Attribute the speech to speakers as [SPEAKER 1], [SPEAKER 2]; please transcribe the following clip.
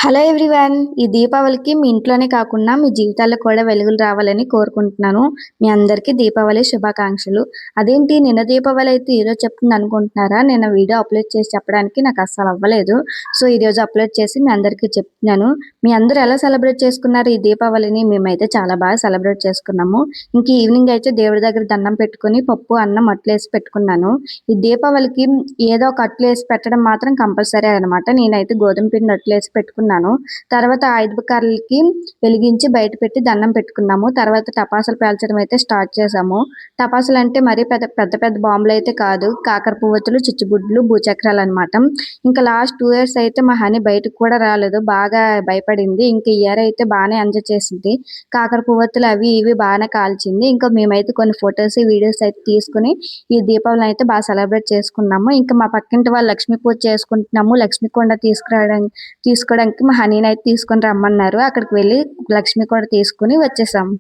[SPEAKER 1] Hello everyone. ఈ దీపావళికి మీ ఇంట్లోనే కాకుండా మీ జీవితాల్లో కూడా వెలుగులు రావాలని కోరుకుంటున్నాను. మీ అందరికీ దీపావళి శుభాకాంక్షలు. అదేంటి నిన్న దీపావళి అయితే ఈరోజు చెప్తుంది అనుకుంటున్నారా? నిన్న వీడియో అప్లోడ్ చేసి చెప్పడానికి నాకు అస్సలు అవ్వలేదు. సో ఈరోజు అప్లోడ్ చేసి మీ అందరికీ చెప్తున్నాను. మీ అందరూ ఎలా సెలబ్రేట్ చేసుకున్నారు ఈ దీపావళిని? మేమైతే చాలా బాగా సెలబ్రేట్ చేసుకున్నాము. ఇంక ఈవినింగ్ అయితే దేవుడి దగ్గర దండం పెట్టుకుని పప్పు అన్నం అట్లేసి పెట్టుకున్నాను. ఈ దీపావళికి ఏదో ఒక అట్లేసి పెట్టడం మాత్రం కంపల్సరీ అనమాట. నేనైతే గోధుమ పిండి అట్లేసి పెట్టుకున్నాను. తర్వాత ఐదు కర్రలకి వెలిగించి బయట పెట్టి దండం పెట్టుకున్నాము. తర్వాత టపాసులు పేల్చడం అయితే స్టార్ట్ చేసాము. టపాసులు అంటే మరీ పెద్ద పెద్ద పెద్ద బాంబులు అయితే కాదు, కాకర పువ్వొత్తులు, చిచ్చుబుడ్లు, భూచక్రాలు అనమాట. ఇంకా లాస్ట్ 2 years అయితే మా హనీ బయటకు కూడా రాలేదు, బాగా భయపడింది. ఇంకా ఇయర్ అయితే బాగానే ఎంజాయ్ చేసింది. కాకర పువ్వొత్తులు అవి ఇవి బాగానే కాల్చింది. ఇంకా మేమైతే కొన్ని ఫొటోస్ వీడియోస్ అయితే తీసుకుని ఈ దీపావళి అయితే బాగా సెలబ్రేట్ చేసుకున్నాము. ఇంకా మా పక్కింటి వాళ్ళు లక్ష్మీ పూజ చేసుకుంటున్నాము, లక్ష్మీ కొండ తీసుకోవడానికి మా హనీని అయితే తీసుకొని రమ్మన్నారు. అక్కడికి వెళ్ళి లక్ష్మీ కూడా తీసుకుని వచ్చేసాము.